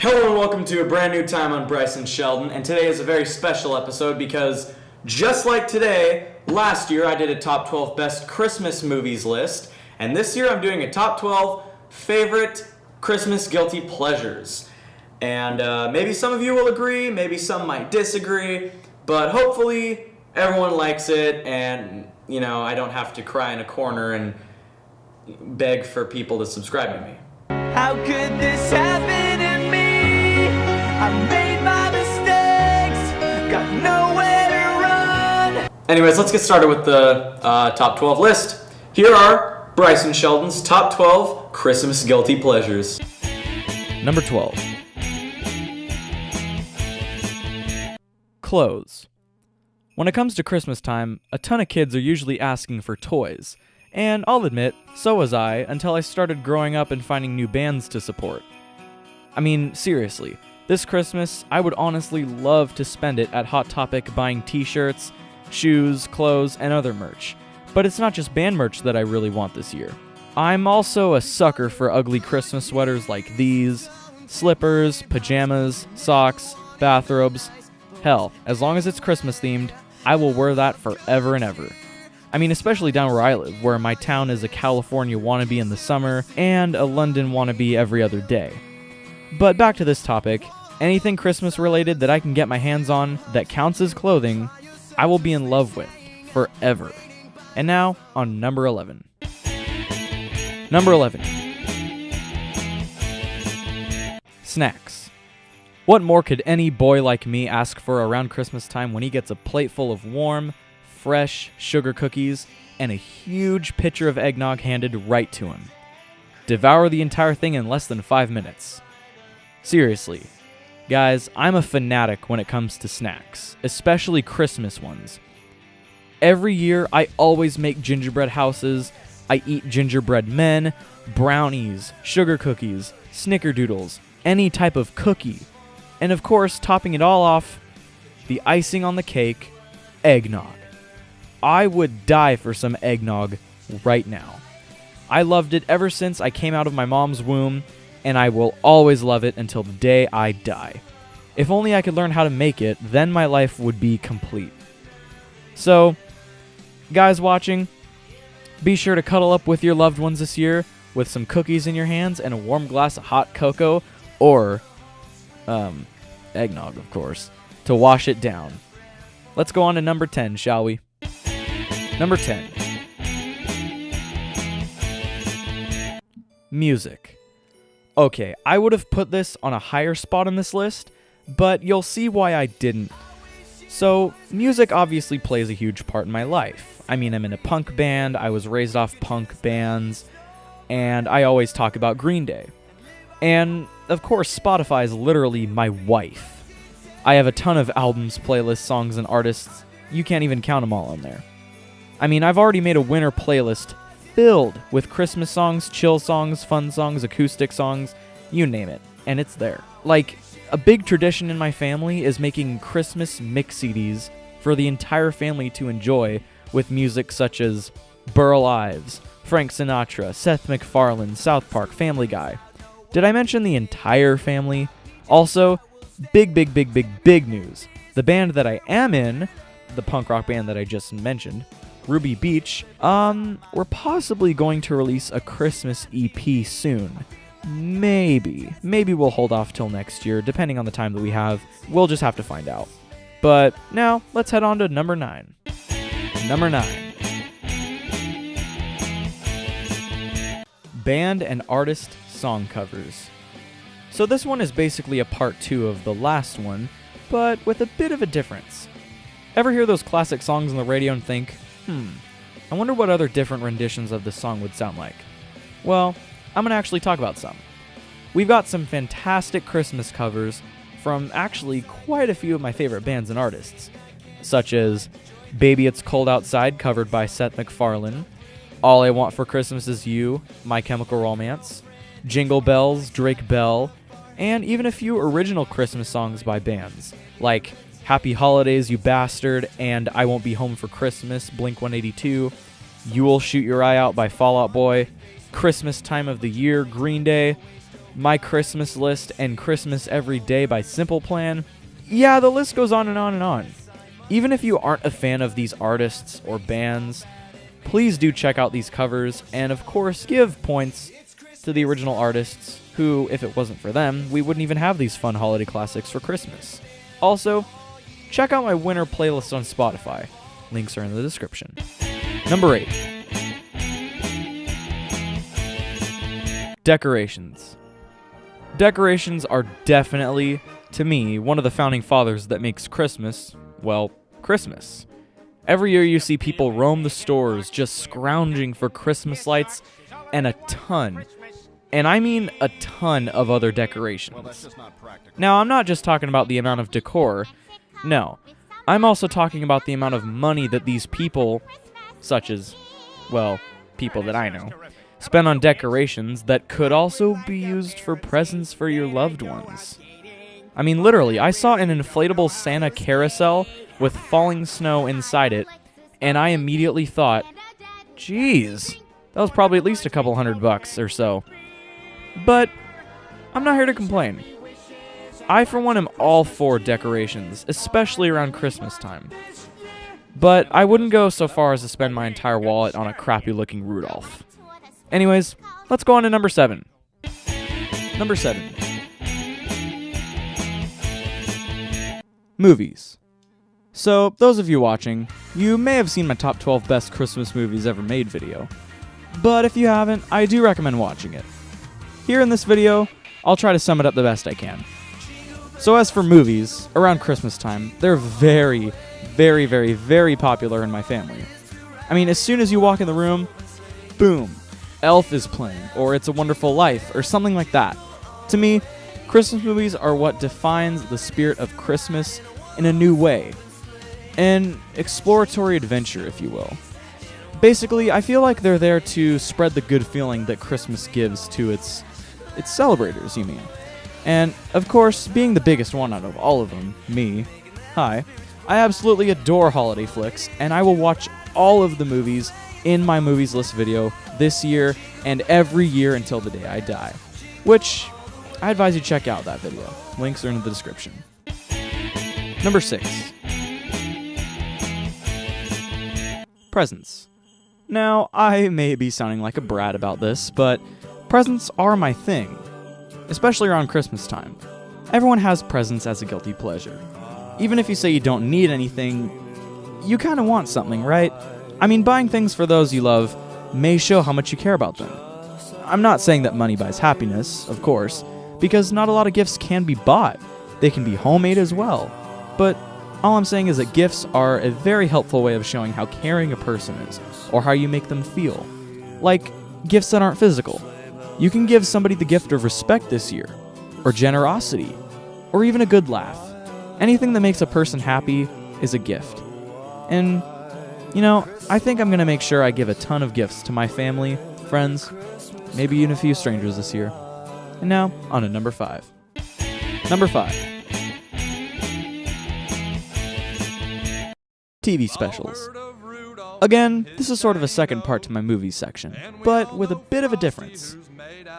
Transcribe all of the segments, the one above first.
Hello and welcome to a brand new time on BrysonSheldon, and today is a very special episode because just like today, last year I did a top 12 best Christmas movies list, and this year I'm doing a top 12 favorite Christmas guilty pleasures. And maybe some of you will agree, maybe some might disagree, but hopefully everyone likes it and, you know, I don't have to cry in a corner and beg for people to subscribe to me. How could this happen to me? I made my mistakes, got nowhere to run. Anyways, let's get started with the top 12 list. Here are BrysonSheldon's top 12 Christmas guilty pleasures. Number 12. Clothes. When it comes to Christmas time, a ton of kids are usually asking for toys. And I'll admit, so was I, until I started growing up and finding new bands to support. I mean, seriously, this Christmas, I would honestly love to spend it at Hot Topic buying t-shirts, shoes, clothes, and other merch. But it's not just band merch that I really want this year. I'm also a sucker for ugly Christmas sweaters like these, slippers, pajamas, socks, bathrobes. Hell, as long as it's Christmas themed, I will wear that forever and ever. I mean, especially down where I live, where my town is a California wannabe in the summer and a London wannabe every other day. But back to this topic, anything Christmas related that I can get my hands on that counts as clothing, I will be in love with forever. And now, on number 11. Number 11. Snacks. What more could any boy like me ask for around Christmas time when he gets a plate full of warm, fresh sugar cookies, and a huge pitcher of eggnog handed right to him? Devour the entire thing in less than 5 minutes. Seriously, guys, I'm a fanatic when it comes to snacks, especially Christmas ones. Every year, I always make gingerbread houses, I eat gingerbread men, brownies, sugar cookies, snickerdoodles, any type of cookie. And of course, topping it all off, the icing on the cake, eggnog. I would die for some eggnog right now. I loved it ever since I came out of my mom's womb, and I will always love it until the day I die. If only I could learn how to make it, then my life would be complete. So, guys watching, be sure to cuddle up with your loved ones this year with some cookies in your hands and a warm glass of hot cocoa, or, eggnog, of course, to wash it down. Let's go on to number 10, shall we? Number 10. Music. Okay, I would have put this on a higher spot on this list, but you'll see why I didn't. So, music obviously plays a huge part in my life. I mean, I'm in a punk band, I was raised off punk bands, and I always talk about Green Day. And, of course, Spotify is literally my wife. I have a ton of albums, playlists, songs, and artists. You can't even count them all on there. I mean, I've already made a winter playlist filled with Christmas songs, chill songs, fun songs, acoustic songs, you name it, and it's there. Like, a big tradition in my family is making Christmas mix CDs for the entire family to enjoy with music such as Burl Ives, Frank Sinatra, Seth MacFarlane, South Park, Family Guy. Did I mention the entire family? Also, big news. The band that I am in, the punk rock band that I just mentioned, Ruby Beach, we're possibly going to release a Christmas EP soon. Maybe we'll hold off till next year, depending on the time that we have. We'll just have to find out. But now, let's head on to number 9. Number 9. Band and artist song covers. So this one is basically a part 2 of the last one, but with a bit of a difference. Ever hear those classic songs on the radio and think, I wonder what other different renditions of this song would sound like? Well, I'm going to actually talk about some. We've got some fantastic Christmas covers from actually quite a few of my favorite bands and artists, such as Baby It's Cold Outside, covered by Seth MacFarlane, All I Want for Christmas Is You, My Chemical Romance, Jingle Bells, Drake Bell, and even a few original Christmas songs by bands, like Happy Holidays, You Bastard, and I Won't Be Home for Christmas, Blink-182, Yule, Shoot Your Eye Out by Fall Out Boy, Christmas Time of the Year, Green Day, My Christmas List, and Christmas Every Day by Simple Plan. Yeah, the list goes on and on and on. Even if you aren't a fan of these artists or bands, please do check out these covers, and of course give points to the original artists who, if it wasn't for them, we wouldn't even have these fun holiday classics for Christmas. Also, check out my winter playlist on Spotify. Links are in the description. Number 8. Decorations. Decorations are definitely, to me, one of the founding fathers that makes Christmas, well, Christmas. Every year you see people roam the stores just scrounging for Christmas lights and a ton, and I mean a ton of other decorations. Now, I'm not just talking about the amount of decor. No, I'm also talking about the amount of money that these people, such as, well, people that I know, spend on decorations that could also be used for presents for your loved ones. I mean, literally, I saw an inflatable Santa carousel with falling snow inside it, and I immediately thought, geez, that was probably at least a couple $100 or so. But I'm not here to complain. I, for one, am all for decorations, especially around Christmas time. But I wouldn't go so far as to spend my entire wallet on a crappy-looking Rudolph. Anyways, let's go on to number 7. Number 7. Movies. So, those of you watching, you may have seen my top 12 best Christmas movies ever made video. But if you haven't, I do recommend watching it. Here in this video, I'll try to sum it up the best I can. So as for movies, around Christmas time, they're very, very, very, very popular in my family. I mean, as soon as you walk in the room, boom, Elf is playing, or It's a Wonderful Life, or something like that. To me, Christmas movies are what defines the spirit of Christmas in a new way. An exploratory adventure, if you will. Basically, I feel like they're there to spread the good feeling that Christmas gives to its celebrators, you mean. And, of course, being the biggest one out of all of them, me, hi, I absolutely adore holiday flicks, and I will watch all of the movies in my movies list video this year and every year until the day I die. Which, I advise you check out that video. Links are in the description. Number 6. Presents. Now, I may be sounding like a brat about this, but presents are my thing, especially around Christmas time. Everyone has presents as a guilty pleasure. Even if you say you don't need anything, you kind of want something, right? I mean, buying things for those you love may show how much you care about them. I'm not saying that money buys happiness, of course, because not a lot of gifts can be bought. They can be homemade as well. But all I'm saying is that gifts are a very helpful way of showing how caring a person is, or how you make them feel. Like, gifts that aren't physical. You can give somebody the gift of respect this year, or generosity, or even a good laugh. Anything that makes a person happy is a gift. And, you know, I think I'm going to make sure I give a ton of gifts to my family, friends, maybe even a few strangers this year. And now, on to number 5. Number 5. TV specials. Again, this is sort of a second part to my movies section, but with a bit of a difference.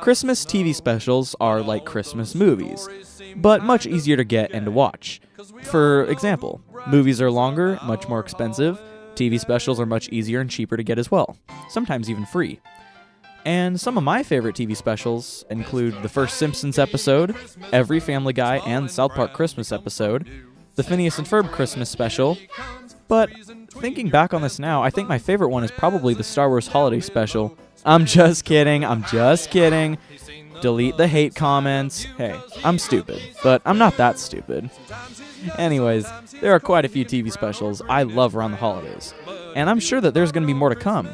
Christmas TV specials are like Christmas movies, but much easier to get and to watch. For example, movies are longer, much more expensive. TV specials are much easier and cheaper to get as well, sometimes even free. And some of my favorite TV specials include the first Simpsons episode, every Family Guy and South Park Christmas episode, the Phineas and Ferb Christmas special, but thinking back on this now, I think my favorite one is probably the Star Wars Holiday Special. I'm just kidding. Delete the hate comments. Hey, I'm stupid, but I'm not that stupid. Anyways, there are quite a few TV specials I love around the holidays, and I'm sure that there's going to be more to come.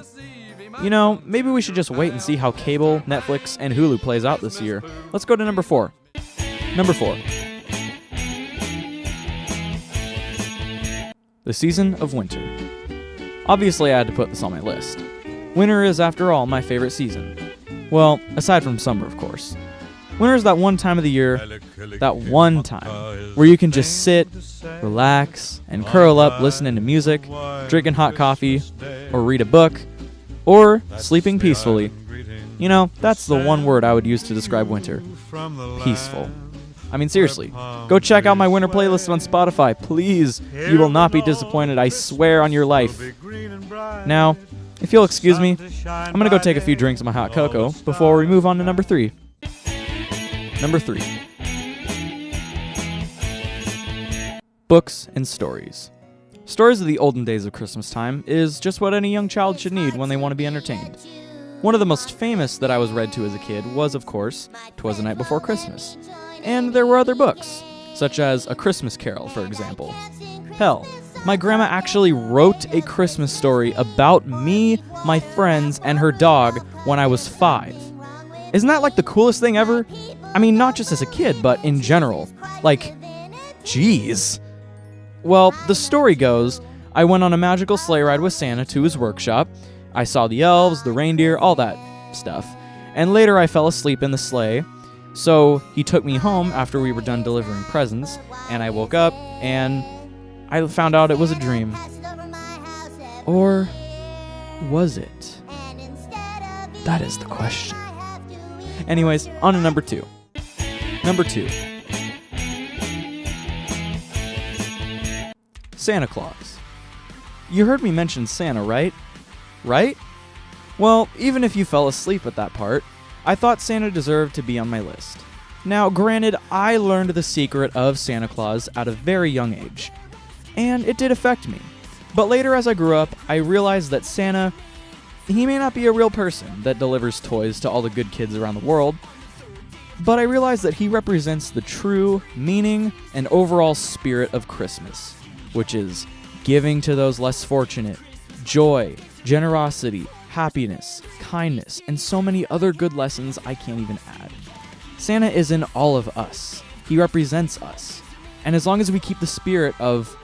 You know, maybe we should just wait and see how cable, Netflix, and Hulu plays out this year. Let's go to number 4. Number 4. The season of winter. Obviously, I had to put this on my list. Winter is, after all, my favorite season. Well, aside from summer, of course. Winter is that one time of the year, that one time, where you can just sit, relax, and curl up listening to music, drinking hot coffee, or read a book, or sleeping peacefully. You know, that's the one word I would use to describe winter. Peaceful. I mean, seriously, go check out my winter playlist on Spotify, please. You will not be disappointed, I swear on your life. Now, if you'll excuse me, I'm gonna go take a few drinks of my hot cocoa before we move on to number 3. Number 3. Books and stories. Stories of the olden days of Christmas time is just what any young child should need when they want to be entertained. One of the most famous that I was read to as a kid was, of course, 'Twas the Night Before Christmas. And there were other books, such as A Christmas Carol, for example. Hell, my grandma actually wrote a Christmas story about me, my friends, and her dog when I was 5. Isn't that like the coolest thing ever? I mean, not just as a kid, but in general. Like, jeez. Well, the story goes, I went on a magical sleigh ride with Santa to his workshop. I saw the elves, the reindeer, all that stuff. And later I fell asleep in the sleigh. So he took me home after we were done delivering presents, and I woke up and I found out it was a dream. Or was it? That is the question. Anyways, on to number 2. Number 2. Santa Claus. You heard me mention Santa, right? Right? Well, even if you fell asleep at that part, I thought Santa deserved to be on my list. Now, granted, I learned the secret of Santa Claus at a very young age, and it did affect me. But later as I grew up, I realized that Santa, he may not be a real person that delivers toys to all the good kids around the world, but I realized that he represents the true meaning and overall spirit of Christmas, which is giving to those less fortunate, joy, generosity, happiness, kindness, and so many other good lessons I can't even add. Santa is in all of us. He represents us. And as long as we keep the spirit of,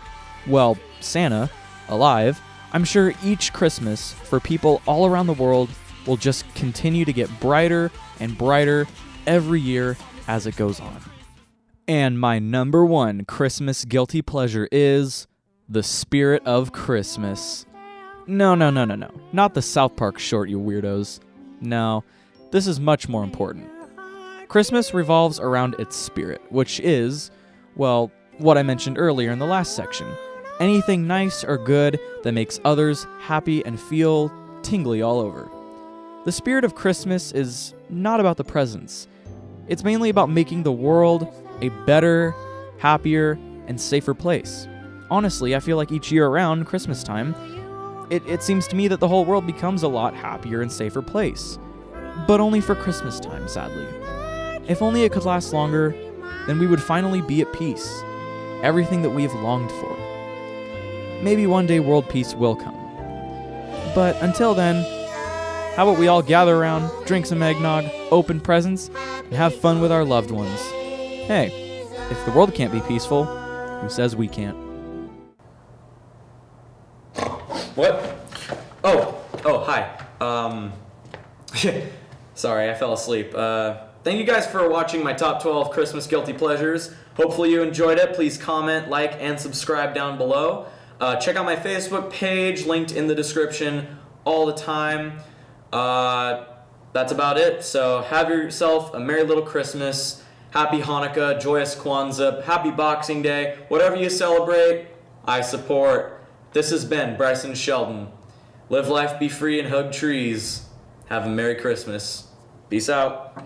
well, Santa alive, I'm sure each Christmas for people all around the world will just continue to get brighter and brighter every year as it goes on. And my number 1 Christmas guilty pleasure is the spirit of Christmas. No. Not the South Park short, you weirdos. No, this is much more important. Christmas revolves around its spirit, which is, well, what I mentioned earlier in the last section. Anything nice or good that makes others happy and feel tingly all over. The spirit of Christmas is not about the presents. It's mainly about making the world a better, happier, and safer place. Honestly, I feel like each year around Christmas time, it seems to me that the whole world becomes a lot happier and safer place. But only for Christmas time, sadly. If only it could last longer, then we would finally be at peace. Everything that we have longed for. Maybe one day world peace will come. But until then, how about we all gather around, drink some eggnog, open presents, and have fun with our loved ones? Hey, if the world can't be peaceful, who says we can't? What? Oh, hi. Sorry, I fell asleep. Thank you guys for watching my top 12 Christmas guilty pleasures. Hopefully you enjoyed it. Please comment, like, and subscribe down below. Check out my Facebook page, linked in the description all the time. That's about it. So have yourself a merry little Christmas. Happy Hanukkah, joyous Kwanzaa, happy Boxing Day. Whatever you celebrate, I support. This has been BrysonSheldon. Live life, be free, and hug trees. Have a Merry Christmas. Peace out.